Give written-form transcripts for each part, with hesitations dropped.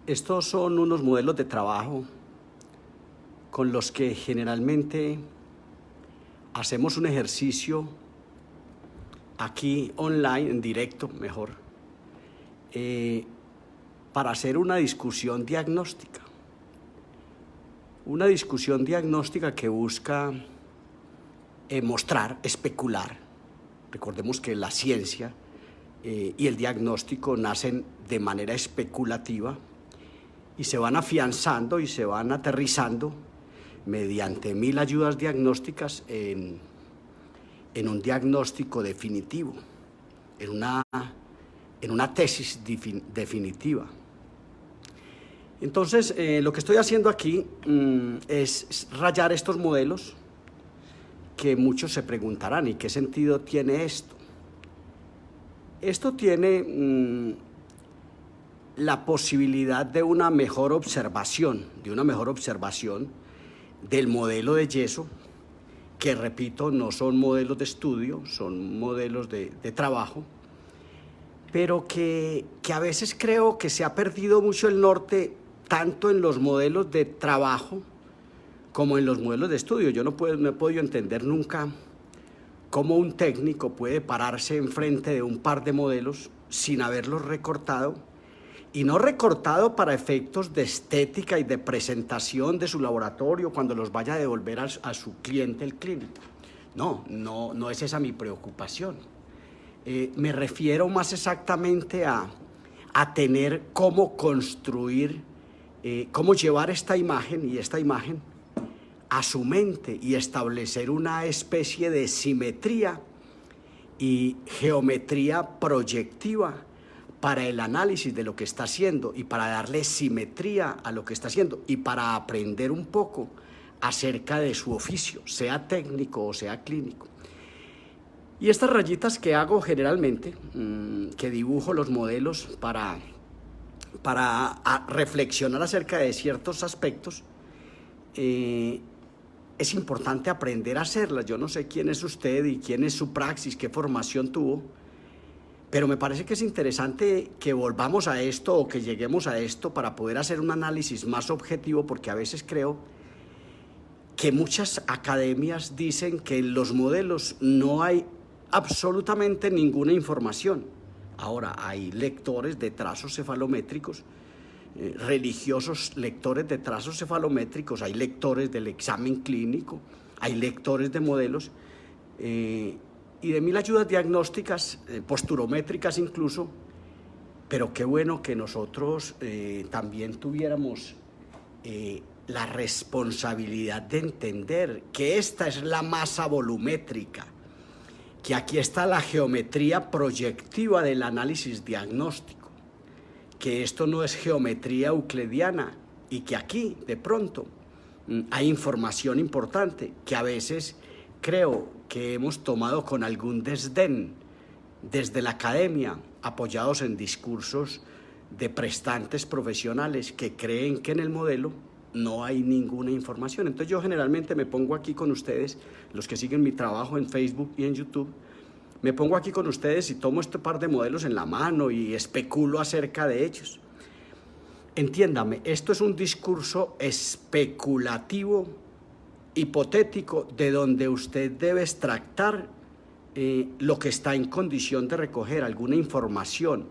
Estos son unos modelos de trabajo con los que generalmente hacemos un ejercicio aquí online, en directo mejor, para hacer una discusión diagnóstica. Una discusión diagnóstica que busca mostrar, especular. Recordemos que la ciencia y el diagnóstico nacen de manera especulativa y se van afianzando y se van aterrizando mediante 1000 ayudas diagnósticas en un diagnóstico definitivo, en una tesis definitiva. Entonces, lo que estoy haciendo aquí es rayar estos modelos que muchos se preguntarán, ¿y qué sentido tiene esto? Esto tiene la posibilidad de una mejor observación, del modelo de yeso, que repito, no son modelos de estudio, son modelos de trabajo, pero que a veces creo que se ha perdido mucho el norte, tanto en los modelos de trabajo como en los modelos de estudio. Yo no he podido entender nunca cómo un técnico puede pararse enfrente de un par de modelos sin haberlos recortado, y no recortado para efectos de estética y de presentación de su laboratorio cuando los vaya a devolver a su cliente, el clínico. No es esa mi preocupación. Me refiero más exactamente a tener cómo construir, cómo llevar esta imagen a su mente y establecer una especie de simetría y geometría proyectiva para el análisis de lo que está haciendo y para darle simetría a lo que está haciendo y para aprender un poco acerca de su oficio, sea técnico o sea clínico. Y estas rayitas que hago generalmente, que dibujo los modelos para reflexionar acerca de ciertos aspectos, es importante aprender a hacerlas. Yo no sé quién es usted y quién es su praxis, qué formación tuvo, pero me parece que es interesante que volvamos a esto o que lleguemos a esto para poder hacer un análisis más objetivo, porque a veces creo que muchas academias dicen que en los modelos no hay absolutamente ninguna información. Ahora, hay lectores de trazos cefalométricos, religiosos lectores de trazos cefalométricos, hay lectores del examen clínico, hay lectores de modelos, y de 1000 ayudas diagnósticas, posturométricas incluso, pero qué bueno que nosotros también tuviéramos la responsabilidad de entender que esta es la masa volumétrica, que aquí está la geometría proyectiva del análisis diagnóstico, que esto no es geometría euclidiana y que aquí, de pronto, hay información importante que a veces creo que hemos tomado con algún desdén desde la academia, apoyados en discursos de prestantes profesionales que creen que en el modelo no hay ninguna información. Entonces yo generalmente me pongo aquí con ustedes, los que siguen mi trabajo en Facebook y en YouTube, me pongo aquí con ustedes y tomo este par de modelos en la mano y especulo acerca de ellos. Entiéndame, esto es un discurso especulativo, hipotético, de donde usted debe extractar lo que está en condición de recoger, alguna información,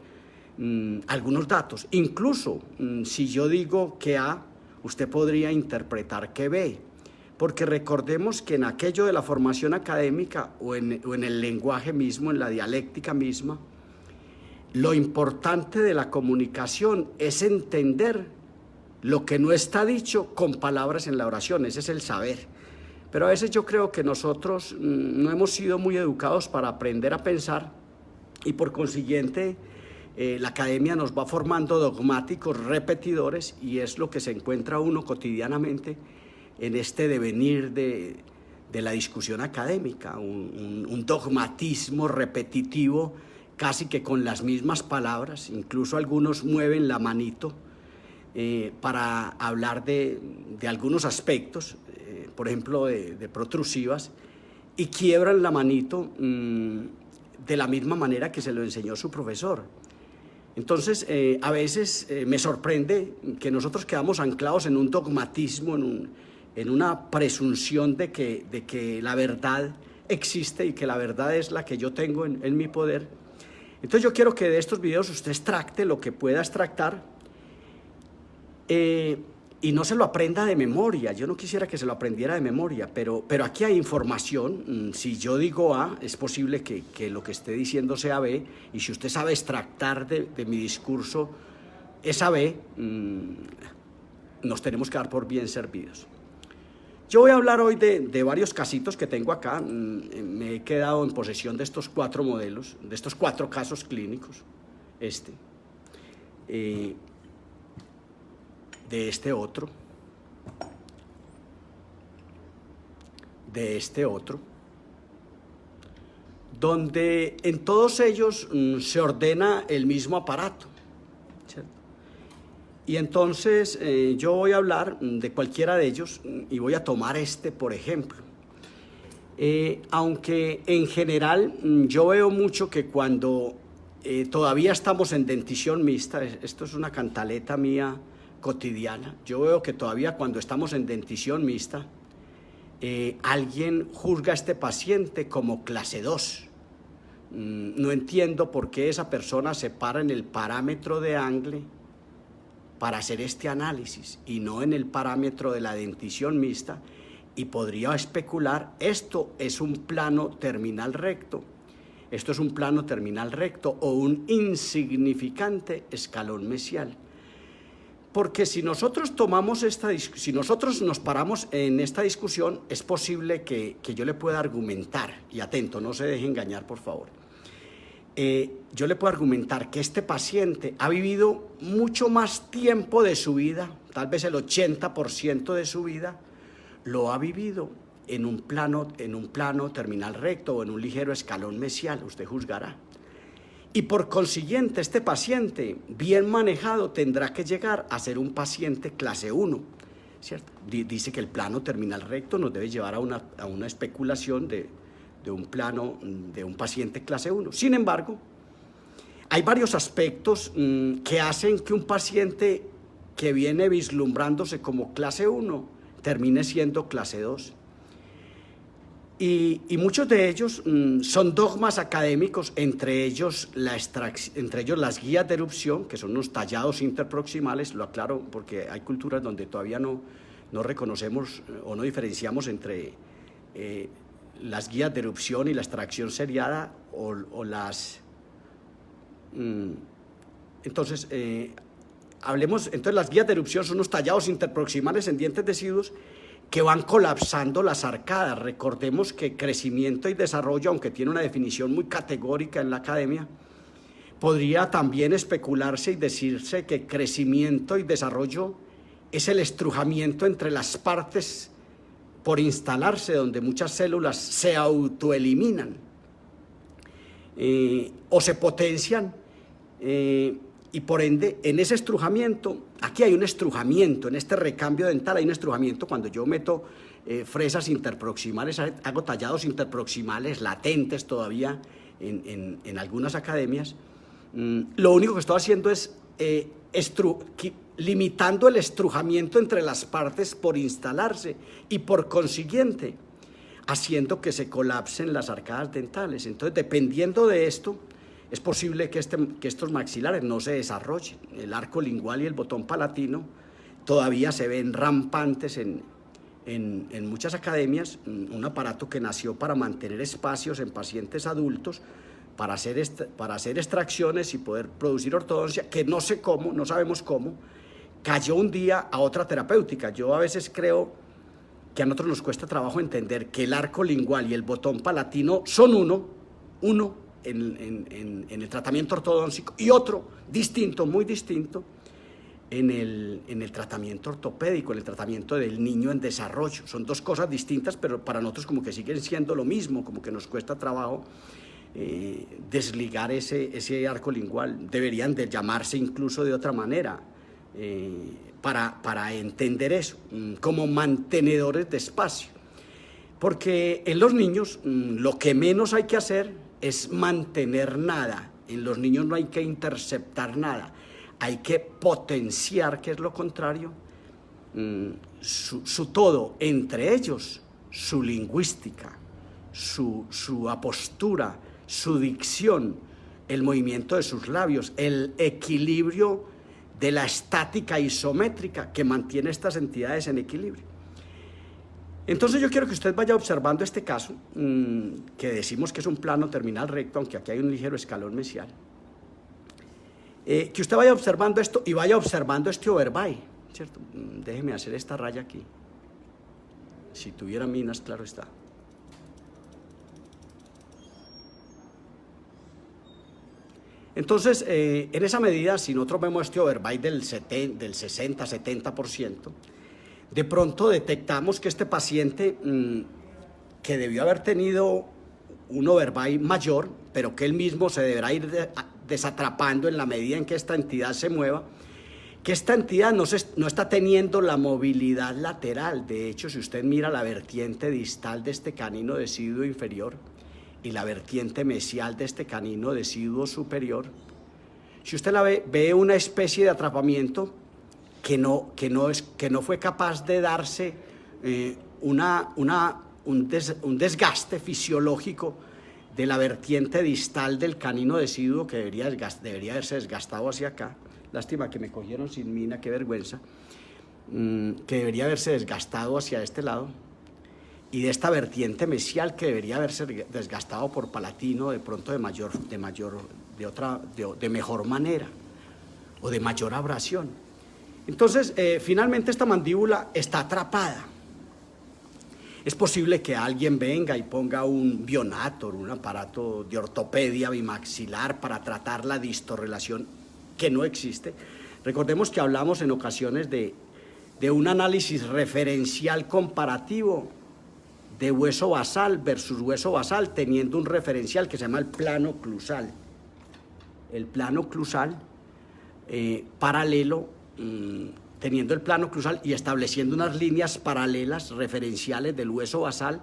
algunos datos. Incluso si yo digo que A, usted podría interpretar que B, porque recordemos que en aquello de la formación académica o en el lenguaje mismo, en la dialéctica misma, lo importante de la comunicación es entender lo que no está dicho con palabras en la oración. Ese es el saber. Pero a veces yo creo que nosotros no hemos sido muy educados para aprender a pensar, y por consiguiente la academia nos va formando dogmáticos repetidores, y es lo que se encuentra uno cotidianamente en este devenir de la discusión académica, un dogmatismo repetitivo, casi que con las mismas palabras. Incluso algunos mueven la manito para hablar de algunos aspectos, por ejemplo de protrusivas, y quiebran la manito de la misma manera que se lo enseñó su profesor. Entonces, a veces me sorprende que nosotros quedamos anclados en un dogmatismo, en una presunción de que la verdad existe y que la verdad es la que yo tengo en mi poder. Entonces yo quiero que de estos videos usted extracte lo que pueda extractar y no se lo aprenda de memoria. Yo no quisiera que se lo aprendiera de memoria, pero aquí hay información. Si yo digo A, es posible que lo que esté diciendo sea B, y si usted sabe extractar de mi discurso esa B, nos tenemos que dar por bien servidos. Yo voy a hablar hoy de varios casitos que tengo acá. Me he quedado en posesión de estos 4 modelos, de estos 4 casos clínicos. De este otro, de este otro, donde en todos ellos se ordena el mismo aparato, ¿cierto? Y entonces yo voy a hablar de cualquiera de ellos y voy a tomar por ejemplo. Aunque en general yo veo mucho que cuando todavía estamos en dentición mixta, esto es una cantaleta mía cotidiana, yo veo que todavía cuando estamos en dentición mixta, alguien juzga a este paciente como clase 2. No entiendo por qué esa persona se para en el parámetro de Angle para hacer este análisis y no en el parámetro de la dentición mixta, y podría especular, esto es un plano terminal recto, esto es un plano terminal recto o un insignificante escalón mesial. Porque si nosotros si nosotros nos paramos en esta discusión, es posible que yo le pueda argumentar, y atento, no se deje engañar por favor, yo le puedo argumentar que este paciente ha vivido mucho más tiempo de su vida, tal vez el 80% de su vida, lo ha vivido en un plano terminal recto o en un ligero escalón mesial, usted juzgará. Y por consiguiente, este paciente bien manejado tendrá que llegar a ser un paciente clase 1, ¿cierto? Dice que el plano terminal recto nos debe llevar a una especulación de un plano de un paciente clase 1. Sin embargo, hay varios aspectos que hacen que un paciente que viene vislumbrándose como clase 1 termine siendo clase 2. Y muchos de ellos son dogmas académicos, entre ellos las guías de erupción, que son unos tallados interproximales. Lo aclaro porque hay culturas donde todavía no reconocemos o no diferenciamos entre las guías de erupción y la extracción seriada o las... Entonces, las guías de erupción son unos tallados interproximales en dientes deciduos que van colapsando las arcadas. Recordemos que crecimiento y desarrollo, aunque tiene una definición muy categórica en la academia, podría también especularse y decirse que crecimiento y desarrollo es el estrujamiento entre las partes por instalarse, donde muchas células se autoeliminan o se potencian, y por ende, en ese estrujamiento, aquí hay un estrujamiento, en este recambio dental hay un estrujamiento. Cuando yo meto fresas interproximales, hago tallados interproximales latentes todavía en algunas academias, lo único que estoy haciendo es limitando el estrujamiento entre las partes por instalarse y por consiguiente haciendo que se colapsen las arcadas dentales. Entonces, dependiendo de esto, es posible que estos maxilares no se desarrollen. El arco lingual y el botón palatino todavía se ven rampantes en muchas academias, un aparato que nació para mantener espacios en pacientes adultos, para hacer extracciones y poder producir ortodoncia, que no sé cómo, no sabemos cómo, cayó un día a otra terapéutica. Yo a veces creo que a nosotros nos cuesta trabajo entender que el arco lingual y el botón palatino son uno en el tratamiento ortodóntico y otro distinto, muy distinto, en el tratamiento ortopédico, en el tratamiento del niño en desarrollo. Son dos cosas distintas, pero para nosotros como que siguen siendo lo mismo, como que nos cuesta trabajo desligar ese arco lingual. Deberían de llamarse incluso de otra manera, para entender eso, como mantenedores de espacio. Porque en los niños lo que menos hay que hacer es mantener nada, En los niños no hay que interceptar nada, hay que potenciar, que es lo contrario, su todo, entre ellos su lingüística, su apostura, su dicción, el movimiento de sus labios, el equilibrio de la estática isométrica que mantiene estas entidades en equilibrio. Entonces yo quiero que usted vaya observando este caso, que decimos que es un plano terminal recto, aunque aquí hay un ligero escalón mesial. Que usted vaya observando esto y vaya observando este overbay, ¿cierto? Déjeme hacer esta raya aquí. Si tuviera minas, claro está. Entonces, en esa medida, si nosotros vemos este overbay del 60-70%, de pronto detectamos que este paciente, que debió haber tenido un overbay mayor, pero que él mismo se deberá ir desatrapando en la medida en que esta entidad se mueva, que esta entidad no está teniendo la movilidad lateral. De hecho, si usted mira la vertiente distal de este canino deciduo inferior y la vertiente mesial de este canino deciduo superior, si usted la ve una especie de atrapamiento que no fue capaz de darse un desgaste fisiológico de la vertiente distal del canino deciduo, que debería haberse desgastado hacia acá. Lástima que me cogieron sin mina, qué vergüenza. Que debería haberse desgastado hacia este lado, y de esta vertiente mesial que debería haberse desgastado por palatino, de pronto de mejor manera, o de mayor abrasión. Entonces, finalmente esta mandíbula está atrapada. Es posible que alguien venga y ponga un Bionator, un aparato de ortopedia bimaxilar para tratar la distorrelación, que no existe. Recordemos que hablamos en ocasiones de un análisis referencial comparativo de hueso basal versus hueso basal, teniendo un referencial que se llama el plano clusal. El plano clusal paralelo, teniendo el plano clusal y estableciendo unas líneas paralelas referenciales del hueso basal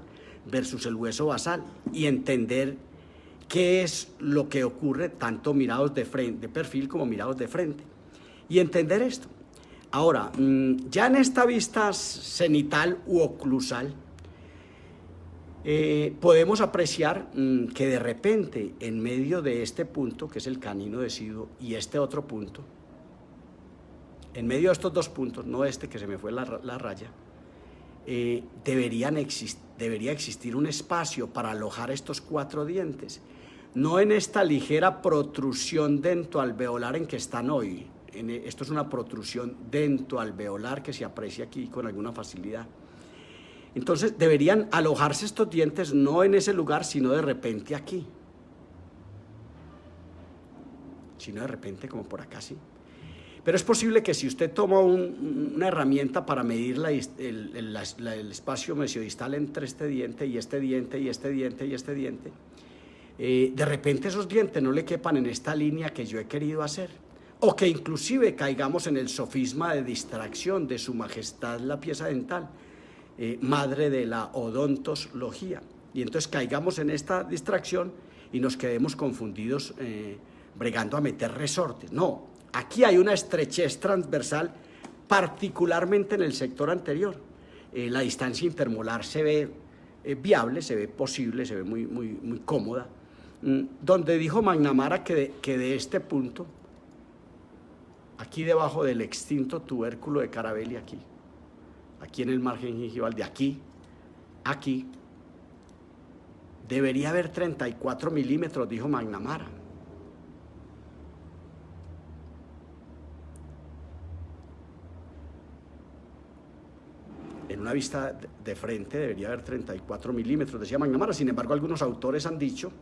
versus el hueso basal, y entender qué es lo que ocurre tanto mirados de frente, de perfil, como mirados de frente, y entender esto. Ahora, ya en esta vista cenital u oclusal, podemos apreciar que de repente, en medio de este punto, que es el canino deciduo, y este otro punto, en medio de estos dos puntos, no este que se me fue la raya, debería existir un espacio para alojar estos 4 dientes, no en esta ligera protrusión dentoalveolar en que están hoy. Esto es una protrusión dentoalveolar que se aprecia aquí con alguna facilidad. Entonces deberían alojarse estos dientes no en ese lugar, sino de repente aquí, sino de repente como por acá, sí. Pero es posible que si usted toma una herramienta para medir el espacio mesiodistal entre este diente y este diente y este diente y este diente, de repente esos dientes no le quepan en esta línea que yo he querido hacer, o que inclusive caigamos en el sofisma de distracción de Su Majestad la pieza dental, madre de la odontología, y entonces caigamos en esta distracción y nos quedemos confundidos bregando a meter resortes. No. Aquí hay una estrechez transversal, particularmente en el sector anterior. La distancia intermolar se ve viable, se ve posible, se ve muy cómoda. Donde dijo McNamara que de este punto, aquí debajo del extinto tubérculo de Carabelli, aquí en el margen gingival, de aquí, debería haber 34 milímetros, dijo McNamara. En una vista de frente debería haber 34 milímetros, decía McNamara. Sin embargo, algunos autores han dicho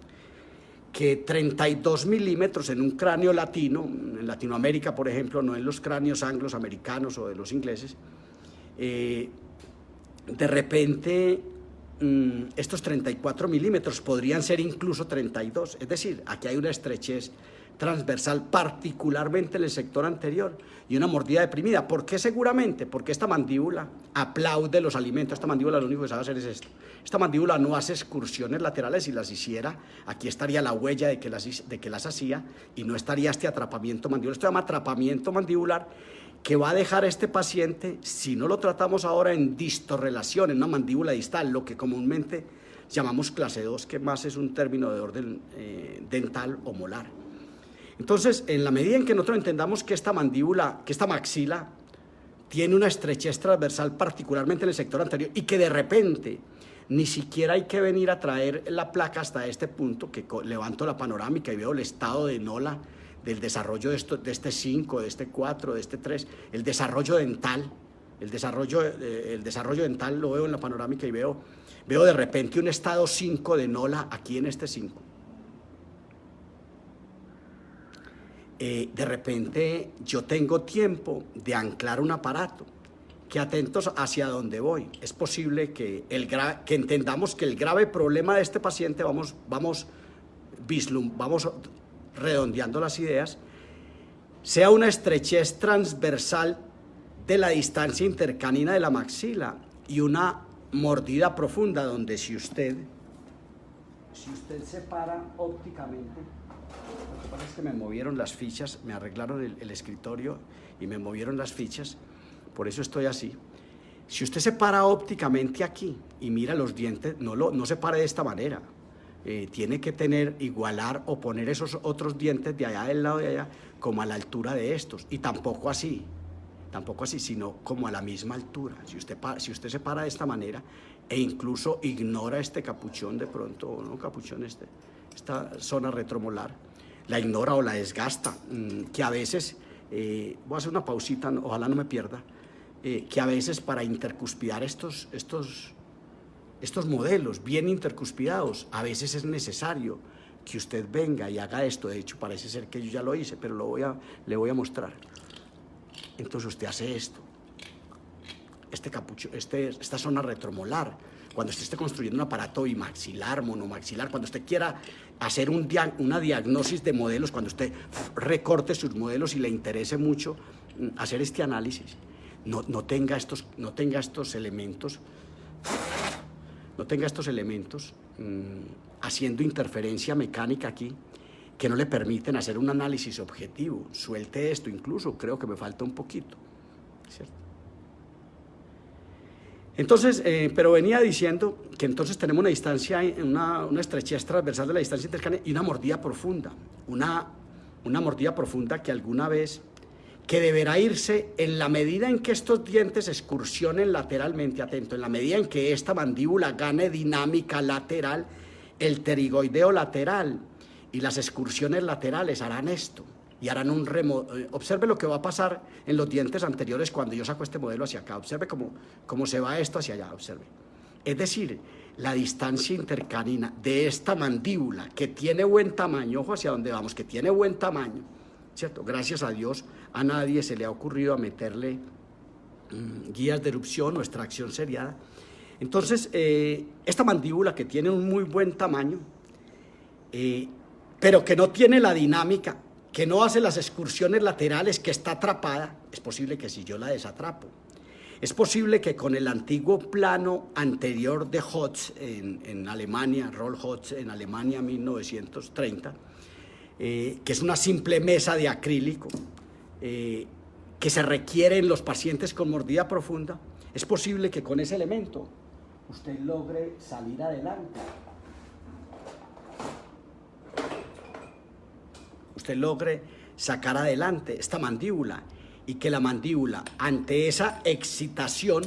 que 32 milímetros en un cráneo latino, en Latinoamérica, por ejemplo, no en los cráneos angloamericanos o de los ingleses, de repente estos 34 milímetros podrían ser incluso 32. Es decir, aquí hay una estrechez transversal, particularmente en el sector anterior, y una mordida deprimida. ¿Por qué seguramente? Porque esta mandíbula aplaude los alimentos. Esta mandíbula lo único que sabe hacer es esto. Esta mandíbula no hace excursiones laterales. Si las hiciera, aquí estaría la huella de que las hacía, y no estaría este atrapamiento mandibular. Esto se llama atrapamiento mandibular, que va a dejar a este paciente, si no lo tratamos ahora, en distorrelación, en una mandíbula distal, lo que comúnmente llamamos clase 2, que más es un término de orden dental o molar. Entonces, en la medida en que nosotros entendamos que esta mandíbula, que esta maxila, tiene una estrechez transversal, particularmente en el sector anterior, y que de repente ni siquiera hay que venir a traer la placa hasta este punto, que levanto la panorámica y veo el estado de Nola, del desarrollo de este 5, de este 4, de este 3, el desarrollo dental, el desarrollo dental lo veo en la panorámica y veo de repente un estado 5 de Nola aquí en este 5. De repente yo tengo tiempo de anclar un aparato, que atentos hacia dónde voy. Es posible que entendamos que el grave problema de este paciente, vamos redondeando las ideas, sea una estrechez transversal de la distancia intercanina de la maxila y una mordida profunda, donde si usted separa ópticamente, lo que pasa es que me movieron las fichas, me arreglaron el escritorio y me movieron las fichas, por eso estoy así. Si usted separa ópticamente aquí y mira los dientes, no se pare de esta manera. Tiene que igualar o poner esos otros dientes de allá del lado de allá como a la altura de estos, y tampoco así, sino como a la misma altura. Si usted se para de esta manera e incluso ignora este capuchón de pronto, o no capuchón, esta zona retromolar, la ignora o la desgasta, que a veces, voy a hacer una pausita, ojalá no me pierda, que a veces para intercuspidar estos modelos bien intercuspidados, a veces es necesario que usted venga y haga esto. De hecho, parece ser que yo ya lo hice, pero le voy a mostrar. Entonces usted hace esto, esta zona retromolar, cuando usted esté construyendo un aparato bimaxilar, monomaxilar, cuando usted quiera hacer una diagnosis de modelos, cuando usted recorte sus modelos y le interese mucho hacer este análisis, no tenga estos elementos, haciendo interferencia mecánica aquí, que no le permiten hacer un análisis objetivo. Suelte esto, incluso creo que me falta un poquito, ¿cierto? Entonces, pero venía diciendo que entonces tenemos una distancia, una estrechez transversal de la distancia intercánea y una mordida profunda, una mordida profunda que alguna vez, que deberá irse en la medida en que estos dientes excursionen lateralmente, atento, en la medida en que esta mandíbula gane dinámica lateral, el pterigoideo lateral y las excursiones laterales harán esto y harán observe lo que va a pasar en los dientes anteriores cuando yo saco este modelo hacia acá. Observe cómo se va esto hacia allá, observe. Es decir, la distancia intercanina de esta mandíbula, que tiene buen tamaño, ojo hacia dónde vamos, que tiene buen tamaño, ¿cierto? Gracias a Dios, a nadie se le ha ocurrido a meterle guías de erupción o extracción seriada. Entonces, esta mandíbula que tiene un muy buen tamaño, pero que no tiene la dinámica, que no hace las excursiones laterales, que está atrapada, es posible que si yo la desatrapo, es posible que con el antiguo plano anterior de Hotz en Alemania, Roll Hotz en Alemania 1930, que es una simple mesa de acrílico, que se requiere en los pacientes con mordida profunda, es posible que con ese elemento usted logre salir adelante. Usted logre sacar adelante esta mandíbula y que la mandíbula, ante esa excitación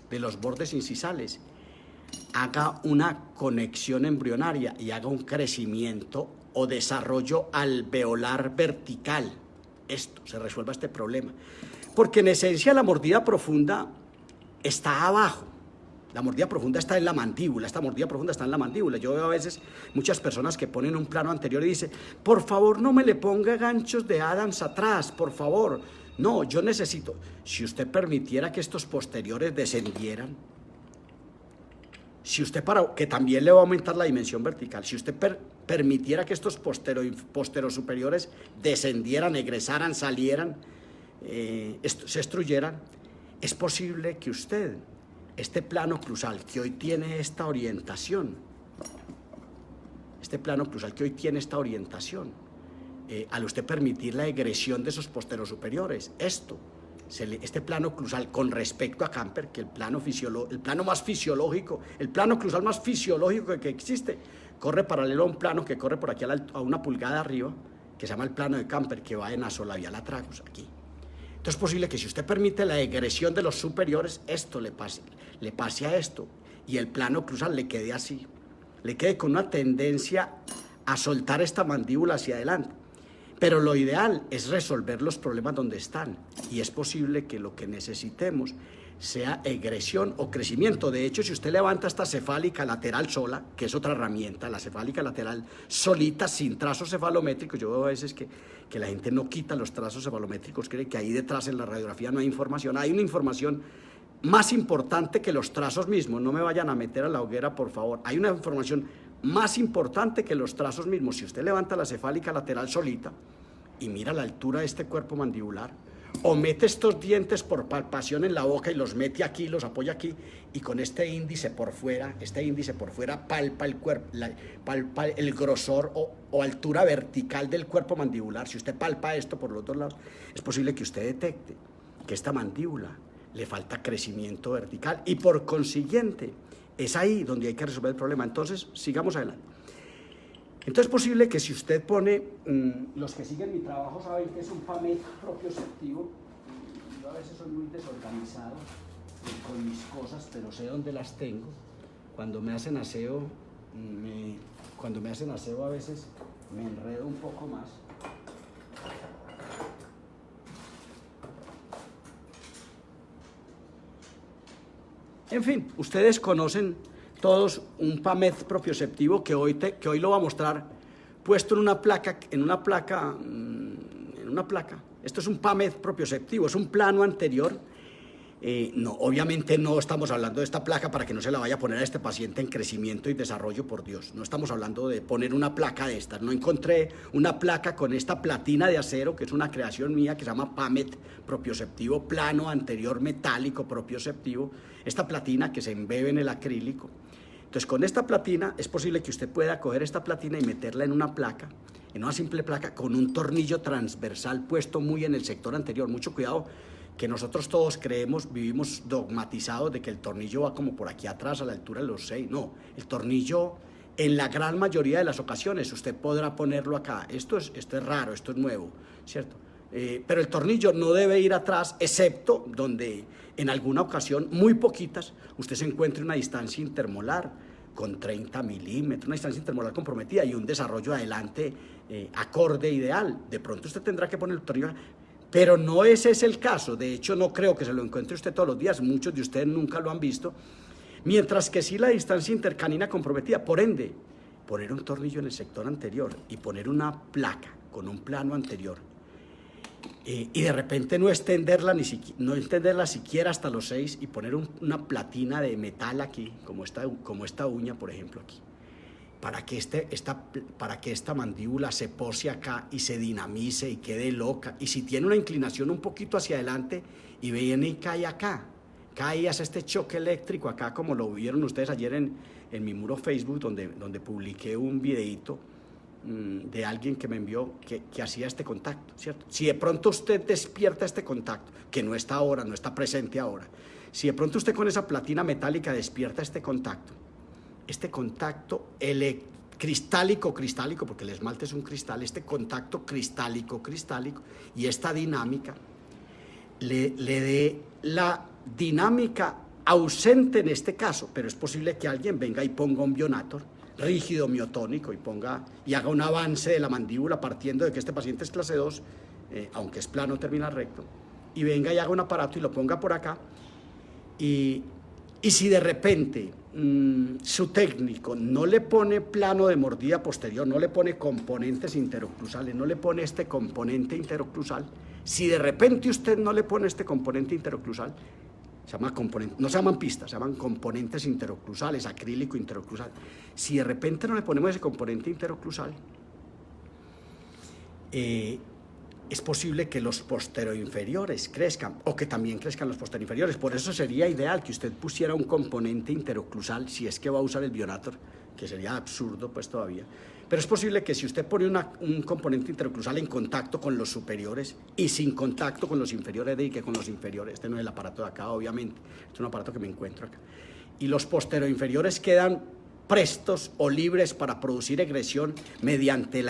de los bordes incisales, haga una conexión embrionaria y haga un crecimiento o desarrollo alveolar vertical. Se resuelva este problema. Porque en esencia la mordida profunda está abajo. La mordida profunda está en la mandíbula, esta mordida profunda está en la mandíbula. Yo veo a veces muchas personas que ponen un plano anterior y dicen, por favor no me le ponga ganchos de Adams atrás, por favor. No, yo necesito, si usted permitiera que estos posteriores descendieran, si usted que también le va a aumentar la dimensión vertical, si usted permitiera que estos posteros superiores descendieran, egresaran, salieran, se extruyeran, es posible que usted, este plano oclusal que hoy tiene esta orientación, al usted permitir la egresión de esos posteros superiores, este plano oclusal con respecto a Camper, que el plano más fisiológico, el plano oclusal más fisiológico que existe, corre paralelo a un plano que corre por aquí a una pulgada arriba, que se llama el plano de Camper, que va de nasolabial a tragus, aquí. Entonces es posible que si usted permite la egresión de los superiores, esto le pase a esto, y el plano oclusal le quede así, le quede con una tendencia a soltar esta mandíbula hacia adelante. Pero lo ideal es resolver los problemas donde están, y es posible que lo que necesitemos sea egresión o crecimiento. De hecho, si usted levanta esta cefálica lateral sola, que es otra herramienta, la cefálica lateral solita, sin trazos cefalométricos, yo veo a veces que la gente no quita los trazos cefalométricos, cree que ahí detrás en la radiografía no hay información. Hay una información más importante que los trazos mismos, no me vayan a meter a la hoguera, por favor. Hay una información más importante que los trazos mismos. Si usted levanta la cefálica lateral solita y mira la altura de este cuerpo mandibular, o mete estos dientes por palpación en la boca y los mete aquí, los apoya aquí, y con este índice por fuera palpa el cuerpo, palpa el grosor o altura vertical del cuerpo mandibular. Si usted palpa esto por los dos lados, es posible que usted detecte que esta mandíbula le falta crecimiento vertical, y por consiguiente es ahí donde hay que resolver el problema. Entonces, sigamos adelante. Entonces es posible que si usted pone, los que siguen mi trabajo saben que es un PAMET propioceptivo. Yo a veces soy muy desorganizado con mis cosas, pero sé dónde las tengo. Cuando me hacen aseo, a veces me enredo un poco más. En fin, ustedes conocen todos un PAMET propioceptivo que hoy lo va a mostrar puesto en una placa. Esto es un PAMET propioceptivo, es un plano anterior. No, obviamente no estamos hablando de esta placa para que no se la vaya a poner a este paciente en crecimiento y desarrollo, por Dios. No estamos hablando de poner una placa de estas. No encontré una placa con esta platina de acero, que es una creación mía, que se llama PAMET propioceptivo, plano anterior metálico propioceptivo. Esta platina que se embebe en el acrílico. Entonces, con esta platina es posible que usted pueda coger esta platina y meterla en una placa, en una simple placa, con un tornillo transversal puesto muy en el sector anterior. Mucho cuidado, que nosotros todos vivimos dogmatizados de que el tornillo va como por aquí atrás a la altura de los 6. No, el tornillo en la gran mayoría de las ocasiones usted podrá ponerlo acá. Esto es raro, esto es nuevo, ¿cierto? Pero el tornillo no debe ir atrás, excepto donde en alguna ocasión, muy poquitas, usted se encuentre una distancia intermolar con 30 milímetros, una distancia intermolar comprometida y un desarrollo adelante acorde, ideal. De pronto usted tendrá que poner el tornillo, pero no ese es el caso. De hecho, no creo que se lo encuentre usted todos los días, muchos de ustedes nunca lo han visto, mientras que sí la distancia intercanina comprometida. Por ende, poner un tornillo en el sector anterior y poner una placa con un plano anterior, y de repente no extenderla siquiera hasta los 6 y poner una platina de metal aquí, como esta uña, por ejemplo, aquí, para que esta mandíbula se pose acá y se dinamice y quede loca. Y si tiene una inclinación un poquito hacia adelante y viene y cae acá, cae y hace este choque eléctrico acá, como lo vieron ustedes ayer en mi muro Facebook, donde publiqué un videíto de alguien que me envió que hacía este contacto, ¿cierto? Si de pronto usted despierta este contacto, que no está ahora, no está presente ahora, si de pronto usted con esa platina metálica despierta este contacto cristálico, porque el esmalte es un cristal, este contacto cristálico, y esta dinámica le dé la dinámica ausente en este caso, pero es posible que alguien venga y ponga un Bionator rígido miotónico y haga un avance de la mandíbula partiendo de que este paciente es clase 2, aunque es plano terminal recto, y venga y haga un aparato y lo ponga por acá, y si de repente su técnico no le pone plano de mordida posterior, no le pone componentes interoclusales, no le pone este componente interoclusal, si de repente usted no le pone este componente interoclusal, se llama componente, no se llaman pistas, se llaman componentes interoclusales, acrílico interoclusal. Si de repente no le ponemos ese componente interoclusal, es posible que los posteroinferiores crezcan o que también crezcan los posteriores. Por eso sería ideal que usted pusiera un componente interoclusal si es que va a usar el Bionator, que sería absurdo pues todavía. Pero es posible que si usted pone un componente interoclusal en contacto con los superiores y sin contacto con los inferiores, de que con los inferiores, este no es el aparato de acá obviamente, este es un aparato que me encuentro acá, y los posteroinferiores quedan prestos o libres para producir egresión mediante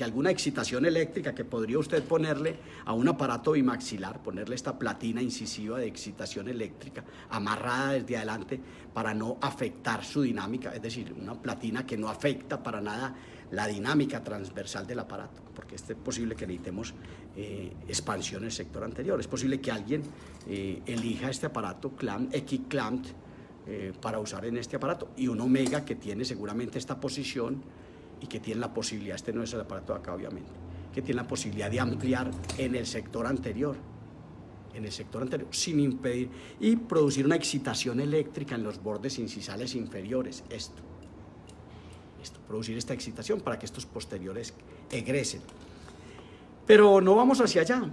alguna excitación eléctrica que podría usted ponerle a un aparato bimaxilar, ponerle esta platina incisiva de excitación eléctrica amarrada desde adelante para no afectar su dinámica, es decir, una platina que no afecta para nada la dinámica transversal del aparato, porque es posible que necesitemos expansión en el sector anterior, es posible que alguien elija este aparato X-clamped para usar en este aparato, y un Omega que tiene seguramente esta posición y que tiene la posibilidad, este no es el aparato de acá obviamente, que tiene la posibilidad de ampliar en el sector anterior, sin impedir, y producir una excitación eléctrica en los bordes incisales inferiores, producir esta excitación para que estos posteriores egresen. Pero no vamos hacia allá,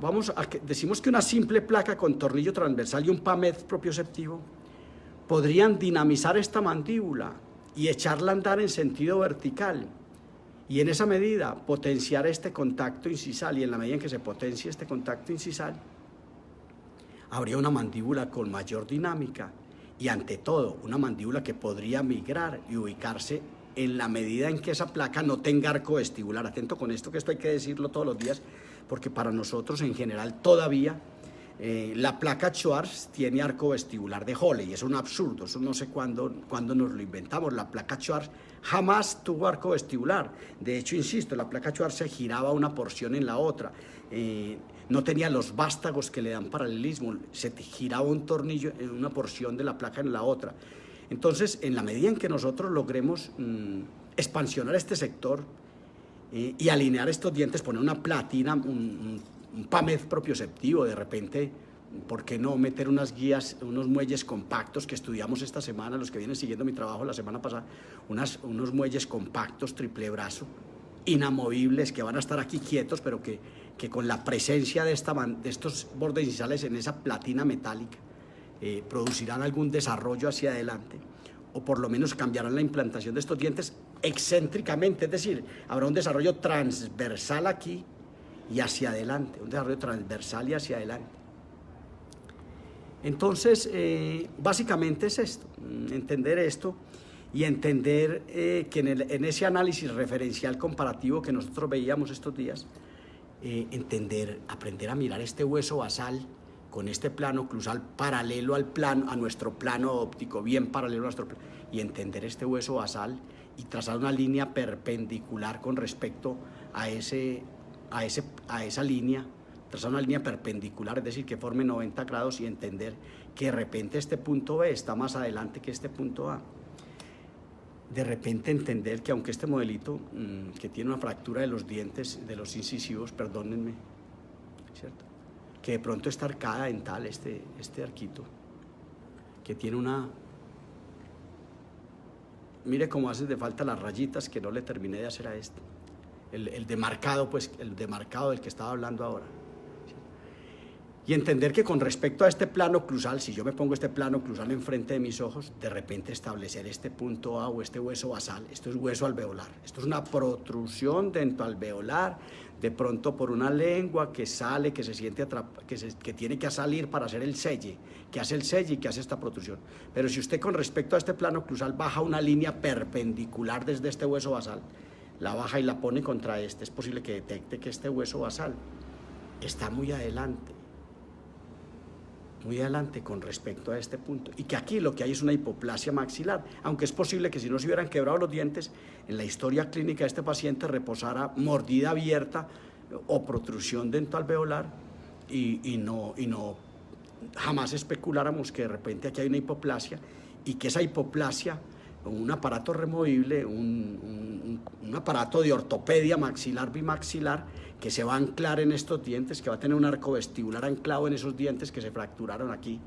decimos que una simple placa con tornillo transversal y un PAMED propioceptivo podrían dinamizar esta mandíbula y echarla a andar en sentido vertical, y en esa medida potenciar este contacto incisal, y en la medida en que se potencie este contacto incisal, habría una mandíbula con mayor dinámica y ante todo una mandíbula que podría migrar y ubicarse en la medida en que esa placa no tenga arco vestibular. Atento con esto, que esto hay que decirlo todos los días, porque para nosotros en general todavía la placa Schwarz tiene arco vestibular de Hole, y es un absurdo, eso no sé cuándo nos lo inventamos. La placa Schwarz jamás tuvo arco vestibular. De hecho, insisto, la placa Schwarz se giraba una porción en la otra, no tenía los vástagos que le dan paralelismo, se giraba un tornillo en una porción de la placa en la otra. Entonces, en la medida en que nosotros logremos expansionar este sector y alinear estos dientes, poner una platina, un PAMED propioceptivo, de repente, ¿por qué no meter unas guías, unos muelles compactos que estudiamos esta semana, los que vienen siguiendo mi trabajo la semana pasada, unos muelles compactos triple brazo, inamovibles, que van a estar aquí quietos, pero que con la presencia de estos bordes incisales en esa platina metálica producirán algún desarrollo hacia adelante, o por lo menos cambiarán la implantación de estos dientes excéntricamente, es decir, habrá un desarrollo transversal aquí y hacia adelante, un desarrollo transversal y hacia adelante. Entonces, básicamente es esto, entender esto y entender que en ese análisis referencial comparativo que nosotros veíamos estos días, aprender a mirar este hueso basal con este plano oclusal paralelo a nuestro plano óptico, bien paralelo a nuestro plano, y entender este hueso basal y trazar una línea perpendicular con respecto a esa línea, trazar una línea perpendicular, es decir, que forme 90 grados, y entender que de repente este punto B está más adelante que este punto A. De repente entender que aunque este modelito que tiene una fractura de los dientes, de los incisivos, perdónenme, ¿cierto?, que de pronto está arcada dental este arquito, que tiene una... Mire cómo hace de falta las rayitas que no le terminé de hacer a este. El demarcado, pues, el demarcado del que estaba hablando ahora. Y entender que con respecto a este plano oclusal, si yo me pongo este plano oclusal enfrente de mis ojos, de repente establecer este punto A o este hueso basal, esto es hueso alveolar, esto es una protrusión dentoalveolar, de pronto por una lengua que sale, que se siente que tiene que salir para hacer el selle, que hace el selle y que hace esta protrusión. Pero si usted con respecto a este plano oclusal baja una línea perpendicular desde este hueso basal, la baja y la pone contra este, es posible que detecte que este hueso basal está muy adelante con respecto a este punto, y que aquí lo que hay es una hipoplasia maxilar, aunque es posible que si no se hubieran quebrado los dientes, en la historia clínica de este paciente reposara mordida abierta o protrusión dentoalveolar, y no jamás especuláramos que de repente aquí hay una hipoplasia, y que esa hipoplasia, un aparato removible, un aparato de ortopedia maxilar bimaxilar, que se va a anclar en estos dientes, que va a tener un arco vestibular anclado en esos dientes que se fracturaron aquí,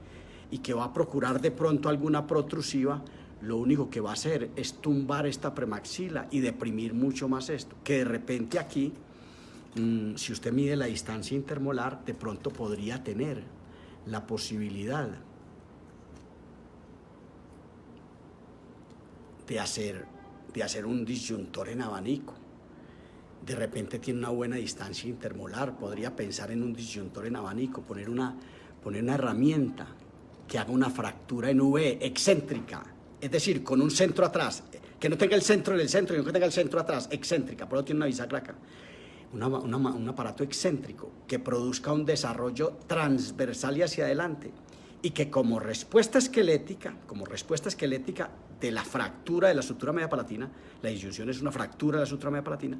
y que va a procurar de pronto alguna protrusiva, lo único que va a hacer es tumbar esta premaxila y deprimir mucho más esto, que de repente aquí, si usted mide la distancia intermolar, de pronto podría tener la posibilidad de hacer un disyuntor en abanico. De repente tiene una buena distancia intermolar, podría pensar en un disyuntor en abanico, poner una herramienta que haga una fractura en V excéntrica, es decir, con un centro atrás, que no tenga el centro en el centro, sino que tenga el centro atrás, excéntrica, por eso tiene una bisagra acá. Un aparato excéntrico que produzca un desarrollo transversal y hacia adelante, y que como respuesta esquelética de la fractura de la estructura media palatina, la disyunción es una fractura de la estructura media palatina,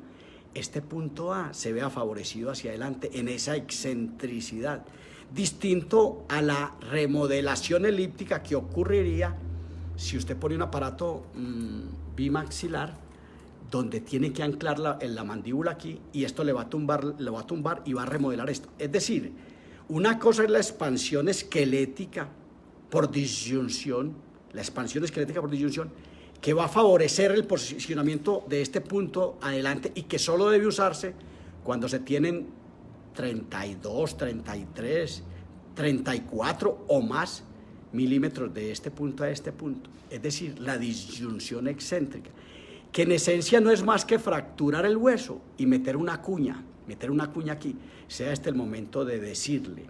este punto A se vea favorecido hacia adelante en esa excentricidad, distinto a la remodelación elíptica que ocurriría si usted pone un aparato bimaxilar donde tiene que anclar la mandíbula aquí, y esto le va a tumbar y va a remodelar esto. Es decir, una cosa es la expansión esquelética por disyunción, que va a favorecer el posicionamiento de este punto adelante y que solo debe usarse cuando se tienen 32, 33, 34 o más milímetros de este punto a este punto, es decir, la disyunción excéntrica, que en esencia no es más que fracturar el hueso y meter una cuña aquí, sea este el momento de decirle.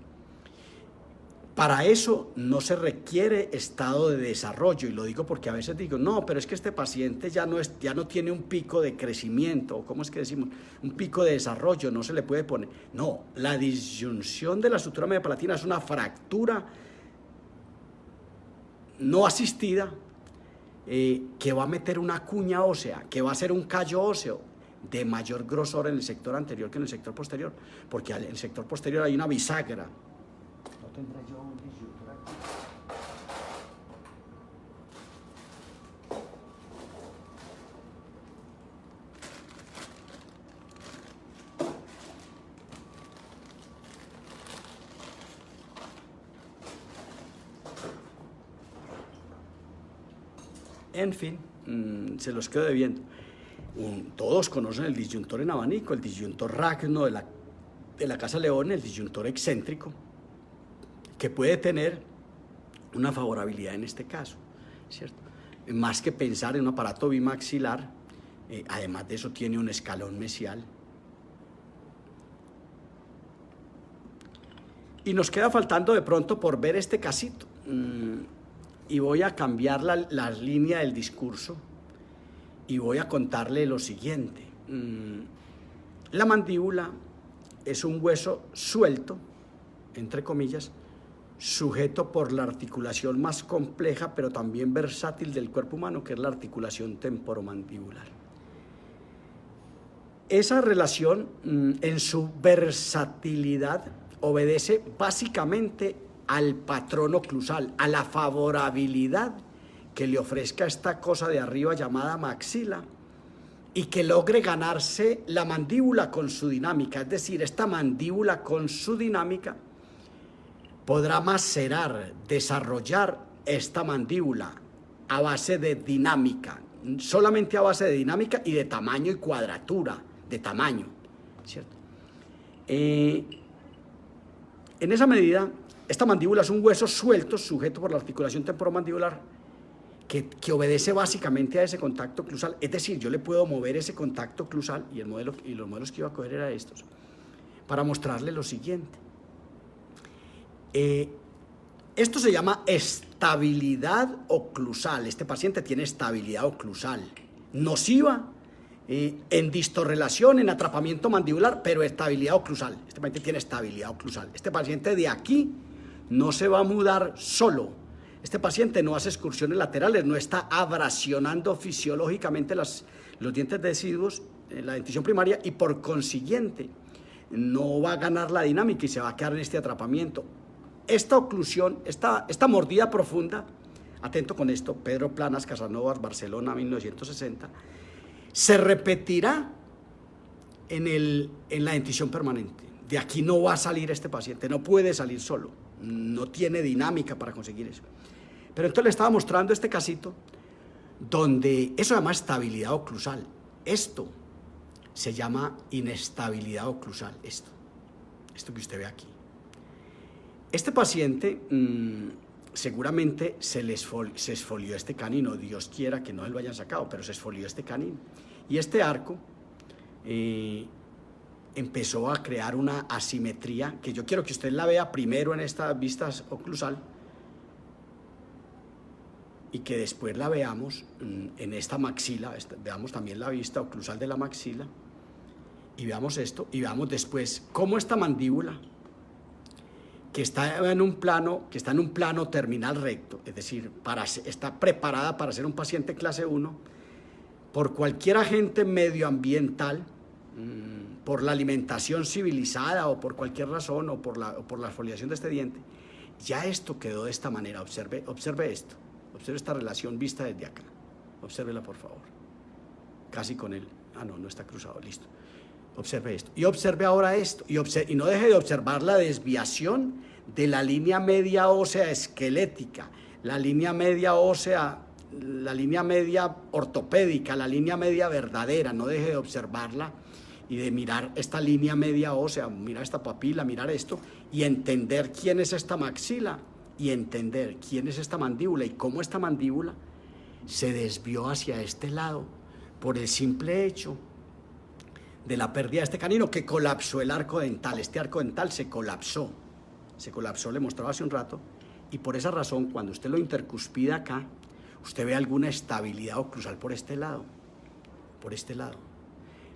Para eso no se requiere estado de desarrollo, y lo digo porque a veces digo, no, pero es que este paciente ya no tiene un pico de crecimiento, o ¿cómo es que decimos? Un pico de desarrollo, no se le puede poner. No, la disyunción de la estructura media palatina es una fractura no asistida que va a meter una cuña ósea, que va a ser un callo óseo de mayor grosor en el sector anterior que en el sector posterior, porque en el sector posterior hay una bisagra. ¿No tendré yo un disyuntor aquí? En fin, se los quedo debiendo. Todos conocen el disyuntor en abanico, el disyuntor ragno de la Casa León, el disyuntor excéntrico, que puede tener una favorabilidad en este caso, ¿cierto? Más que pensar en un aparato bimaxilar, además de eso tiene un escalón mesial. Y nos queda faltando de pronto por ver este casito. Y voy a cambiar la línea del discurso y voy a contarle lo siguiente. La mandíbula es un hueso suelto, entre comillas, sujeto por la articulación más compleja, pero también versátil del cuerpo humano, que es la articulación temporomandibular. Esa relación, en su versatilidad, obedece básicamente al patrón oclusal, a la favorabilidad que le ofrezca esta cosa de arriba llamada maxila, y que logre ganarse la mandíbula con su dinámica. Es decir, esta mandíbula con su dinámica podrá macerar, desarrollar esta mandíbula a base de dinámica, solamente a base de dinámica y de tamaño y cuadratura, de tamaño, ¿cierto? En esa medida, esta mandíbula es un hueso suelto, sujeto por la articulación temporomandibular, que obedece básicamente a ese contacto oclusal. Es decir, yo le puedo mover ese contacto oclusal, y los modelos que iba a coger eran estos, para mostrarle lo siguiente. Esto se llama estabilidad oclusal. Este paciente tiene estabilidad oclusal, nociva en distorrelación, en atrapamiento mandibular, pero estabilidad oclusal. Este paciente tiene estabilidad oclusal. Este paciente de aquí no se va a mudar solo. Este paciente no hace excursiones laterales, no está abrasionando fisiológicamente los dientes deciduos, la dentición primaria, y por consiguiente no va a ganar la dinámica y se va a quedar en este atrapamiento. Esta oclusión, esta mordida profunda, atento con esto, Pedro Planas, Casanovas, Barcelona, 1960, se repetirá en la dentición permanente. De aquí no va a salir este paciente, no puede salir solo, no tiene dinámica para conseguir eso. Pero entonces le estaba mostrando este casito donde eso se llama estabilidad oclusal. Esto se llama inestabilidad oclusal, esto que usted ve aquí. Este paciente seguramente se esfolió este canino, Dios quiera que no lo hayan sacado, pero se esfolió este canino. Y este arco empezó a crear una asimetría que yo quiero que usted la vea primero en esta vista oclusal y que después la veamos en esta maxila, veamos también la vista oclusal de la maxila y veamos esto y veamos después cómo esta mandíbula que está en un plano terminal recto, es decir, está preparada para ser un paciente clase 1 por cualquier agente medioambiental, por la alimentación civilizada o por cualquier razón o por la exfoliación de este diente. Ya esto quedó de esta manera. Observe esto, observe esta relación vista desde acá, obsérvela por favor, casi con él, no está cruzado, listo. Observe esto y observe ahora esto y no deje de observar la desviación de la línea media ósea esquelética, la línea media ósea, la línea media ortopédica, la línea media verdadera. No deje de observarla y de mirar esta línea media ósea, mirar esta papila, mirar esto y entender quién es esta maxila y entender quién es esta mandíbula y cómo esta mandíbula se desvió hacia este lado por el simple hecho de la pérdida de este canino que colapsó el arco dental. Este arco dental se colapsó, le mostraba hace un rato, y por esa razón cuando usted lo intercuspida acá, usted ve alguna estabilidad oclusal por este lado,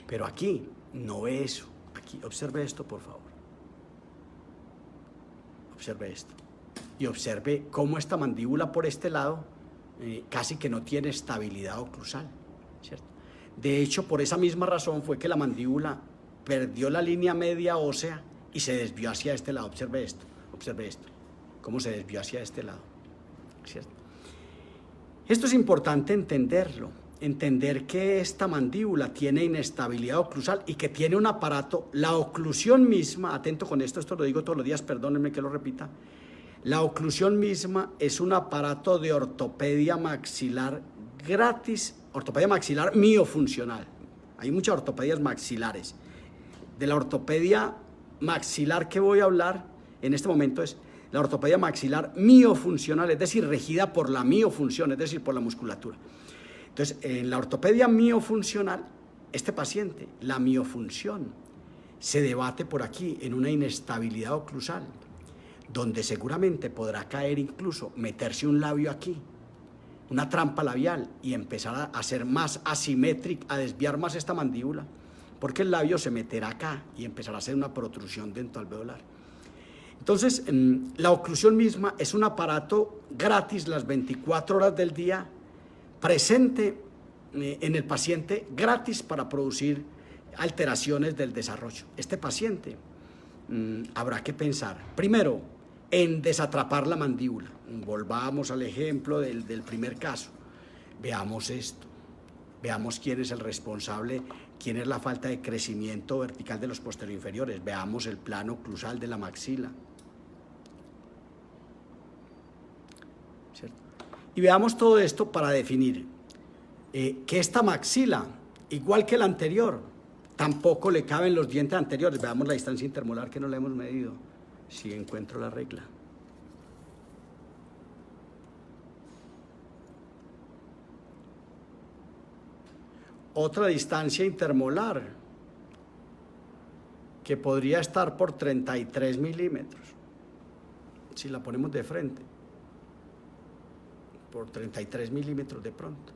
pero aquí no ve eso. Aquí observe esto por favor, observe esto y observe cómo esta mandíbula por este lado casi que no tiene estabilidad oclusal, ¿cierto? De hecho, por esa misma razón fue que la mandíbula perdió la línea media ósea y se desvió hacia este lado. Observe esto, cómo se desvió hacia este lado, ¿cierto? Esto es importante entenderlo, entender que esta mandíbula tiene inestabilidad oclusal y que tiene un aparato, la oclusión misma, atento con esto lo digo todos los días, perdónenme que lo repita, la oclusión misma es un aparato de ortopedia maxilar gratis, ortopedia maxilar miofuncional. Hay muchas ortopedias maxilares. De la ortopedia maxilar que voy a hablar en este momento es la ortopedia maxilar miofuncional, es decir, regida por la miofunción, es decir, por la musculatura. Entonces, en la ortopedia miofuncional, este paciente, la miofunción, se debate por aquí en una inestabilidad oclusal, donde seguramente podrá caer incluso, meterse un labio aquí, una trampa labial y empezar a hacer más asimétrica, a desviar más esta mandíbula, porque el labio se meterá acá y empezará a hacer una protrusión dentoalveolar. Entonces, la oclusión misma es un aparato gratis las 24 horas del día, presente en el paciente, gratis para producir alteraciones del desarrollo. Este paciente habrá que pensar, primero, en desatrapar la mandíbula. Volvamos al ejemplo del primer caso. Veamos esto. Veamos quién es el responsable, quién es la falta de crecimiento vertical de los posteroinferiores. Veamos el plano oclusal de la maxila, ¿cierto? Y veamos todo esto para definir que esta maxila, igual que la anterior, tampoco le caben los dientes anteriores. Veamos la distancia intermolar que no la hemos medido, si encuentro la regla. Otra distancia intermolar que podría estar por 33 milímetros, si la ponemos de frente, por 33 milímetros de pronto.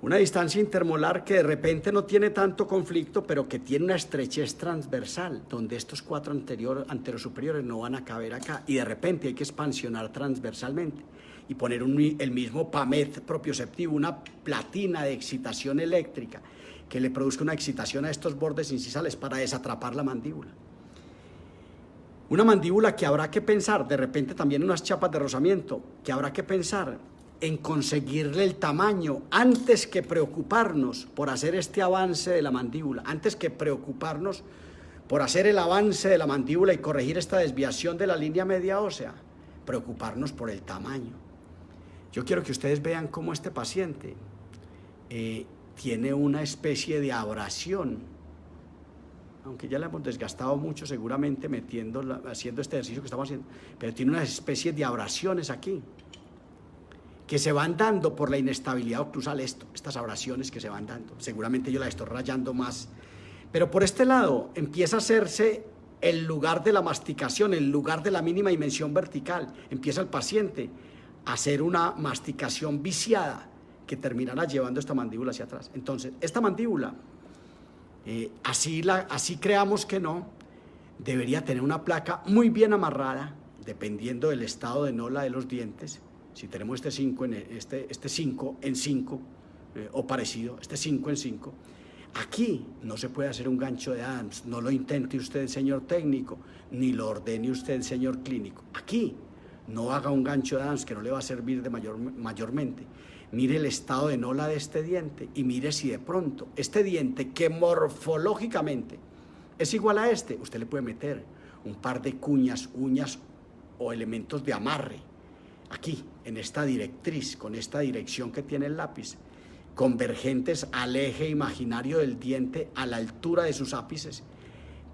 Una distancia intermolar que de repente no tiene tanto conflicto, pero que tiene una estrechez transversal, donde estos cuatro anterosuperiores no van a caber acá, y de repente hay que expansionar transversalmente y poner el mismo PAMED propioceptivo, una platina de excitación eléctrica que le produzca una excitación a estos bordes incisales para desatrapar la mandíbula. Una mandíbula que habrá que pensar, de repente también unas chapas de rozamiento, que habrá que pensar en conseguirle el tamaño antes que preocuparnos por hacer este avance de la mandíbula, antes que preocuparnos por hacer el avance de la mandíbula y corregir esta desviación de la línea media ósea, preocuparnos por el tamaño. Yo quiero que ustedes vean cómo este paciente tiene una especie de abrasión, aunque ya la hemos desgastado mucho seguramente haciendo este ejercicio que estamos haciendo, pero tiene una especie de abrasiones aquí, que se van dando por la inestabilidad oclusal, estas abrasiones que se van dando. Seguramente yo las estoy rayando más, pero por este lado empieza a hacerse el lugar de la masticación, el lugar de la mínima dimensión vertical. Empieza el paciente a hacer una masticación viciada que terminará llevando esta mandíbula hacia atrás. Entonces, esta mandíbula, así creamos que no, debería tener una placa muy bien amarrada, dependiendo del estado de nola de los dientes. Si tenemos este 5 en 5 o parecido, este 5 en 5, aquí no se puede hacer un gancho de Adams. No lo intente usted, señor técnico, ni lo ordene usted, señor clínico. Aquí no haga un gancho de Adams, que no le va a servir mayormente. Mire el estado de nola de este diente y mire si de pronto este diente, que morfológicamente es igual a este, usted le puede meter un par de cuñas, uñas o elementos de amarre aquí, en esta directriz, con esta dirección que tiene el lápiz, convergentes al eje imaginario del diente a la altura de sus ápices,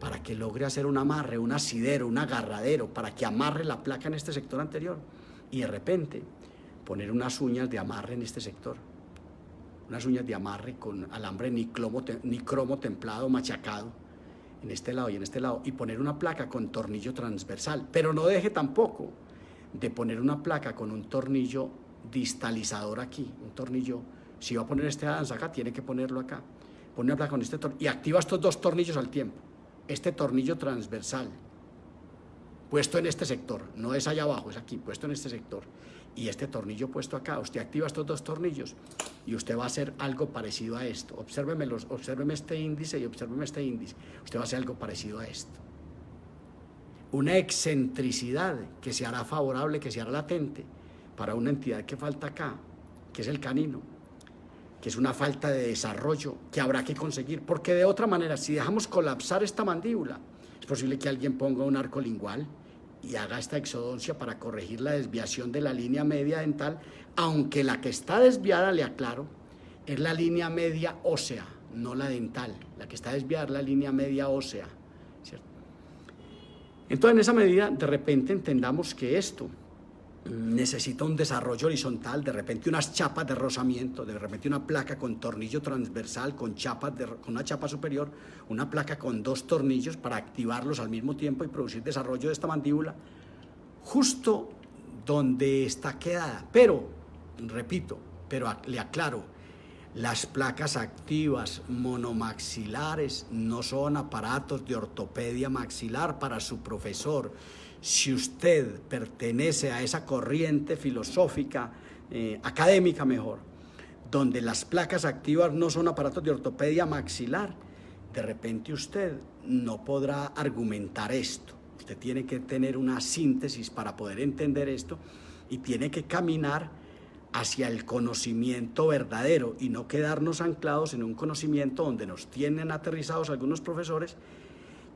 para que logre hacer un amarre, un asidero, un agarradero, para que amarre la placa en este sector anterior y de repente poner unas uñas de amarre en este sector, unas uñas de amarre con alambre nicromo templado, machacado, en este lado y en este lado, y poner una placa con tornillo transversal, pero no deje tampoco de poner una placa con un tornillo distalizador aquí, un tornillo. Si va a poner este Adams acá, tiene que ponerlo acá. Pone una placa con este tornillo y activa estos dos tornillos al tiempo. Este tornillo transversal, puesto en este sector, no es allá abajo, es aquí, puesto en este sector. Y este tornillo puesto acá, usted activa estos dos tornillos y usted va a hacer algo parecido a esto. Obsérveme este índice y obsérveme este índice. Usted va a hacer algo parecido a esto. Una excentricidad que se hará favorable, que se hará latente para una entidad que falta acá, que es el canino, que es una falta de desarrollo que habrá que conseguir, porque de otra manera, si dejamos colapsar esta mandíbula, es posible que alguien ponga un arco lingual y haga esta exodoncia para corregir la desviación de la línea media dental, aunque la que está desviada, le aclaro, es la línea media ósea, no la dental. La que está desviada es la línea media ósea, ¿cierto? Entonces, en esa medida, de repente entendamos que esto necesita un desarrollo horizontal, de repente unas chapas de rozamiento, de repente una placa con tornillo transversal, con una chapa superior, una placa con dos tornillos para activarlos al mismo tiempo y producir desarrollo de esta mandíbula justo donde está quedada. Pero, repito, le aclaro, las placas activas monomaxilares no son aparatos de ortopedia maxilar para su profesor. Si usted pertenece a esa corriente filosófica, académica mejor, donde las placas activas no son aparatos de ortopedia maxilar, de repente usted no podrá argumentar esto. Usted tiene que tener una síntesis para poder entender esto y tiene que caminar hacia el conocimiento verdadero y no quedarnos anclados en un conocimiento donde nos tienen aterrizados algunos profesores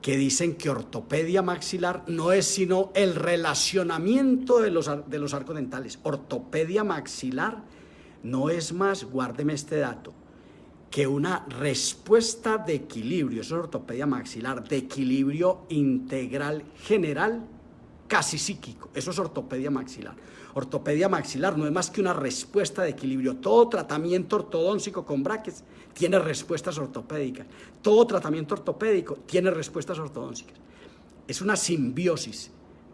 que dicen que ortopedia maxilar no es sino el relacionamiento de los arcos dentales. Ortopedia maxilar no es más, guárdeme este dato, que una respuesta de equilibrio, eso es ortopedia maxilar, de equilibrio integral general, casi psíquico, eso es ortopedia maxilar. Ortopedia maxilar no es más que una respuesta de equilibrio. Todo tratamiento ortodóntico con brackets tiene respuestas ortopédicas. Todo tratamiento ortopédico tiene respuestas ortodónticas. Es una simbiosis.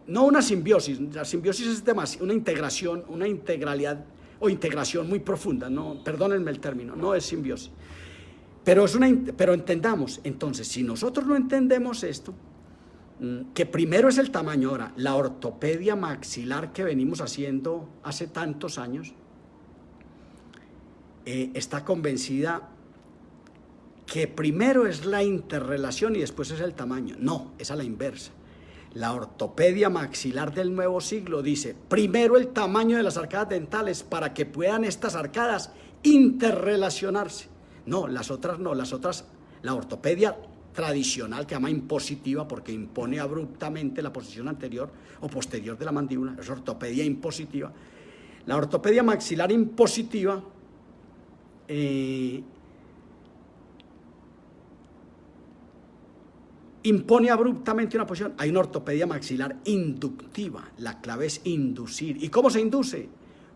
No una simbiosis, la simbiosis es una integración, una integralidad o integración muy profunda. No, perdónenme el término, no es simbiosis. Pero entendamos, entonces, si nosotros no entendemos esto, que primero es el tamaño. Ahora, la ortopedia maxilar que venimos haciendo hace tantos años está convencida que primero es la interrelación y después es el tamaño. No, es a la inversa. La ortopedia maxilar del nuevo siglo dice primero el tamaño de las arcadas dentales para que puedan estas arcadas interrelacionarse. No, las otras no, la ortopedia tradicional que se llama impositiva porque impone abruptamente la posición anterior o posterior de la mandíbula, es ortopedia impositiva. La ortopedia maxilar impositiva impone abruptamente una posición. Hay una ortopedia maxilar inductiva, la clave es inducir. ¿Y cómo se induce?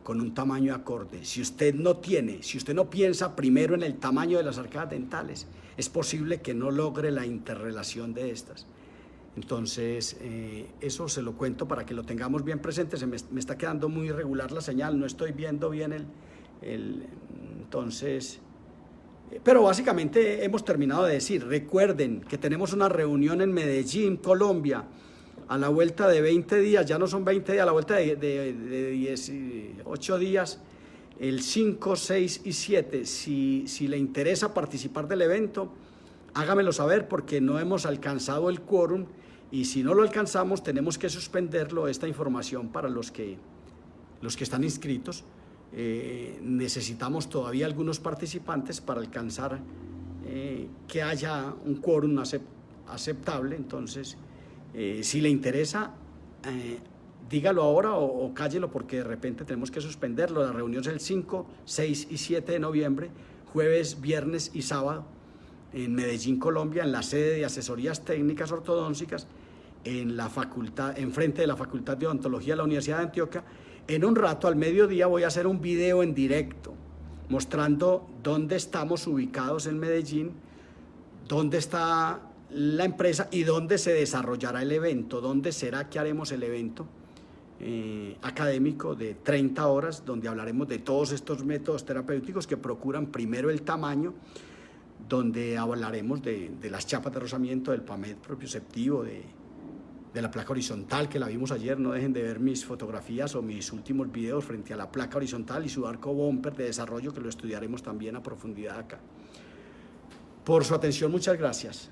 Con un tamaño acorde. Si usted no piensa primero en el tamaño de las arcadas dentales, es posible que no logre la interrelación de estas. Entonces, eso se lo cuento para que lo tengamos bien presente. Me está quedando muy irregular la señal, no estoy viendo bien entonces... Pero básicamente hemos terminado de decir, recuerden que tenemos una reunión en Medellín, Colombia, a la vuelta de 20 días, ya no son 20 días, a la vuelta de 18 días, el 5, 6 y 7. Si le interesa participar del evento, hágamelo saber porque no hemos alcanzado el quórum y si no lo alcanzamos tenemos que suspenderlo, esta información para los que están inscritos. Necesitamos todavía algunos participantes para alcanzar que haya un quórum aceptable. Entonces, si le interesa, dígalo ahora o cállelo porque de repente tenemos que suspenderlo. La reunión es el 5, 6 y 7 de noviembre, jueves, viernes y sábado, en Medellín, Colombia, en la sede de Asesorías Técnicas Ortodónticas, enfrente de la Facultad de Odontología de la Universidad de Antioquia. En un rato, al mediodía, voy a hacer un video en directo mostrando dónde estamos ubicados en Medellín, dónde está la empresa y dónde se desarrollará el evento, dónde será que haremos el evento académico de 30 horas, donde hablaremos de todos estos métodos terapéuticos que procuran primero el tamaño, donde hablaremos de las chapas de rozamiento, del PAMED propioceptivo, de la placa horizontal que la vimos ayer. No dejen de ver mis fotografías o mis últimos videos frente a la placa horizontal y su arco bumper de desarrollo, que lo estudiaremos también a profundidad acá. Por su atención, muchas gracias.